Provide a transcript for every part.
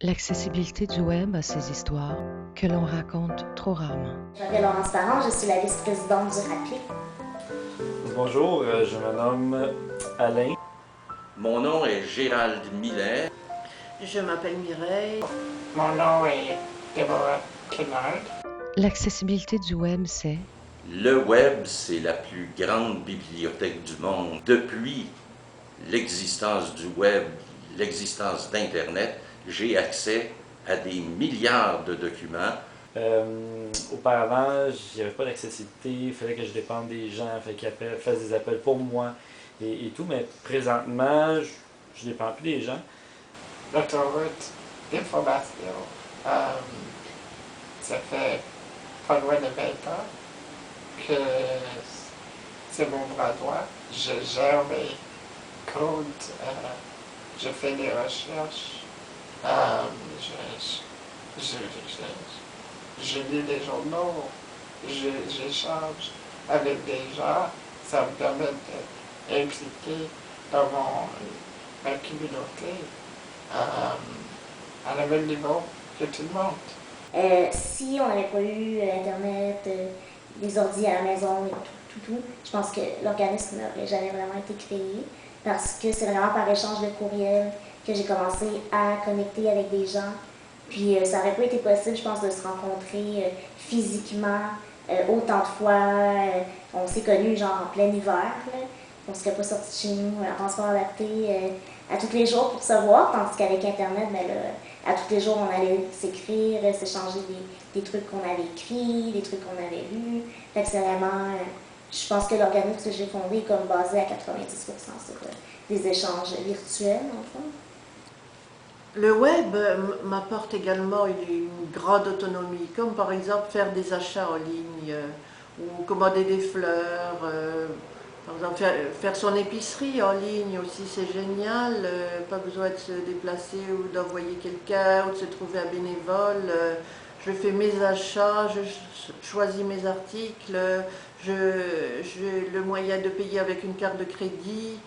L'accessibilité du web a ses histoires que l'on raconte trop rarement. Je m'appelle Laurence Parent, je suis la vice-présidente du RAPIC. Bonjour, je me nomme Alain. Mon nom est Gérald Millet. Je m'appelle Mireille. Mon nom est Deborah Kennard. L'accessibilité du web, c'est Le web, c'est la plus grande bibliothèque du monde. Depuis l'existence du web, l'existence d'Internet, j'ai accès à des milliards de documents. Auparavant, j'avais pas d'accessibilité, il fallait que je dépende des gens, qu'ils fassent des appels pour moi et tout, mais présentement, je dépends plus des gens. L'autoroute d'information, ça fait pas loin de 20 ans que c'est mon bras droit. Je gère mes comptes, je fais des recherches, je lis des journaux, j'échange avec des gens, ça me permet d'être impliqué dans ma communauté à la même niveau que tout le monde. Si on n'avait pas eu Internet, les ordi à la maison et tout, je pense que l'organisme n'aurait jamais vraiment été créé parce que c'est vraiment par échange de courriel que j'ai commencé à connecter avec des gens. Puis ça n'aurait pas été possible, je pense, de se rencontrer physiquement autant de fois. On s'est connus genre en plein hiver, là. On ne serait pas sorti de chez nous en transport adapté à tous les jours pour se voir, tandis qu'avec Internet, ben là, à tous les jours, on allait s'écrire, s'échanger des trucs qu'on avait écrits, des trucs qu'on avait lus. Fait que c'est vraiment, je pense que l'organisme que j'ai fondé est comme basé à 90% sur des échanges virtuels, en fond. Le web m'apporte également une grande autonomie, comme par exemple faire des achats en ligne ou commander des fleurs. Par exemple, faire son épicerie en ligne aussi, c'est génial. Pas besoin de se déplacer ou d'envoyer quelqu'un ou de se trouver un bénévole. Je fais mes achats, je choisis mes articles, j'ai le moyen de payer avec une carte de crédit.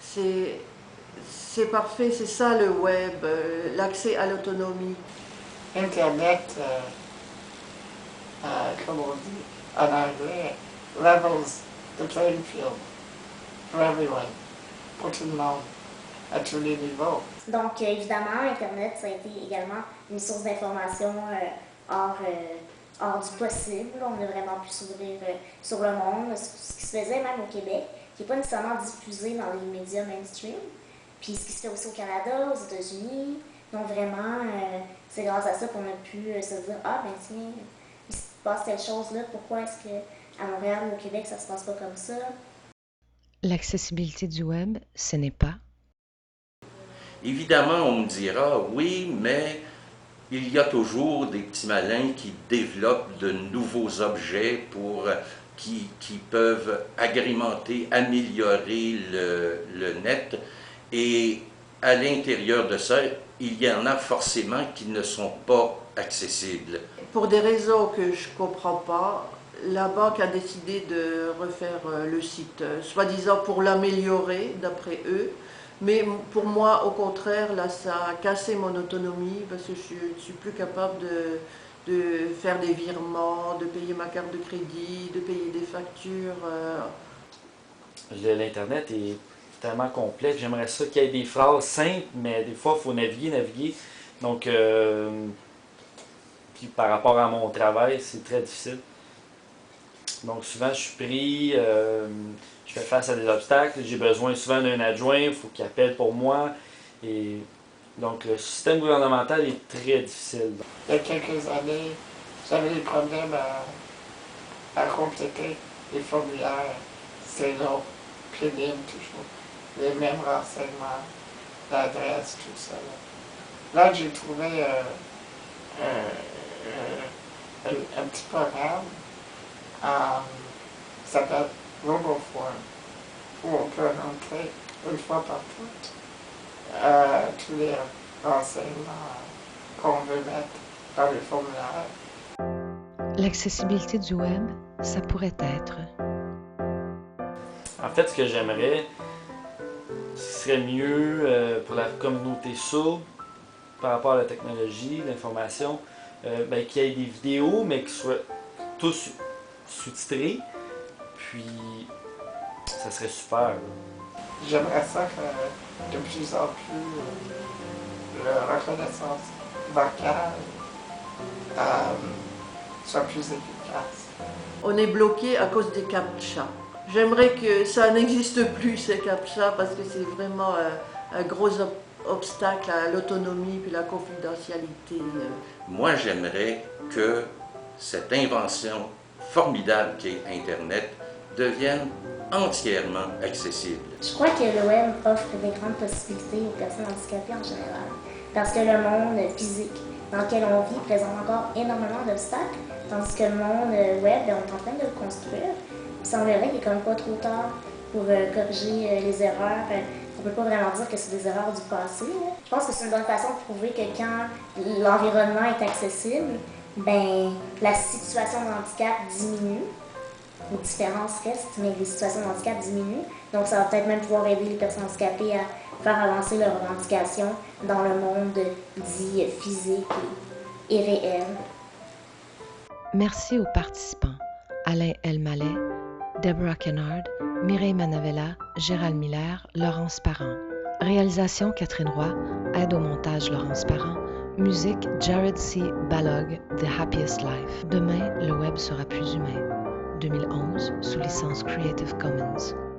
C'est parfait, c'est ça le web, l'accès à l'autonomie. Internet, comme on dit en anglais, levels the playing field for everyone, pour tout le monde, à tous les niveaux. Donc, évidemment, Internet, ça a été également une source d'information hors du possible. On a vraiment pu s'ouvrir sur le monde, ce qui se faisait même au Québec, qui n'est pas nécessairement diffusé dans les médias mainstream. Puis ce qui se fait aussi au Canada, aux États-Unis. Donc vraiment, c'est grâce à ça qu'on a pu se dire « Ah, ben tiens, il se passe telle chose là, pourquoi est-ce qu'à Montréal ou au Québec, ça se passe pas comme ça? » l'accessibilité du web, ce n'est pas Évidemment, on me dira, oui, mais il y a toujours des petits malins qui développent de nouveaux objets qui peuvent agrémenter, améliorer le net. Et à l'intérieur de ça, il y en a forcément qui ne sont pas accessibles. Pour des raisons que je ne comprends pas, la banque a décidé de refaire le site, soi-disant pour l'améliorer, d'après eux. Mais pour moi, au contraire, là, ça a cassé mon autonomie parce que je ne suis plus capable de faire des virements, de payer ma carte de crédit, de payer des factures. L'Internet est tellement complexe, j'aimerais ça qu'il y ait des phrases simples, mais des fois, il faut naviguer. Donc, puis par rapport à mon travail, c'est très difficile. Donc souvent, je suis pris, je fais face à des obstacles, j'ai besoin souvent d'un adjoint, il faut qu'il appelle pour moi. Et donc le système gouvernemental est très difficile. Il y a quelques années, j'avais des problèmes à compléter les formulaires. C'est long, pénible toujours. Les mêmes renseignements, l'adresse, tout ça. Là, j'ai trouvé un petit programme qui s'appelle RoboForm, où on peut rentrer une fois par toutes tous les renseignements qu'on veut mettre dans les formulaires. l'accessibilité du web, ça pourrait être En fait, ce que j'aimerais, ce serait mieux pour la communauté sourde, par rapport à la technologie, l'information, qu'il y ait des vidéos, mais qu'ils soient tous sous-titrés. Puis, ça serait super. J'aimerais ça que de plus en plus la reconnaissance vocale soit plus efficace. On est bloqué à cause des CAPTCHA. J'aimerais que ça n'existe plus, ces CAPTCHA, parce que c'est vraiment un gros obstacle à l'autonomie et la confidentialité. Moi, j'aimerais que cette invention formidable qu'est Internet devienne entièrement accessible. Je crois que le web offre des grandes possibilités aux personnes handicapées en général, parce que le monde physique dans lequel on vit présente encore énormément d'obstacles, tandis que le monde web, on est en train de le construire. Il semblerait qu'il n'est quand même pas trop tard pour corriger les erreurs. On ne peut pas vraiment dire que c'est des erreurs du passé. Là. Je pense que c'est une bonne façon de prouver que quand l'environnement est accessible, la situation de handicap diminue. Les différences restent, mais les situations de handicap diminuent. Donc, ça va peut-être même pouvoir aider les personnes handicapées à faire avancer leurs revendications dans le monde dit physique et réel. Merci aux participants Alain Elmaleh, Deborah Kennard, Mireille Manavella, Gérald Miller, Laurence Parent. Réalisation Catherine Roy, aide au montage Laurence Parent, musique Jared C. Balog, The Happiest Life. Demain, le web sera plus humain. 2011, sous licence Creative Commons.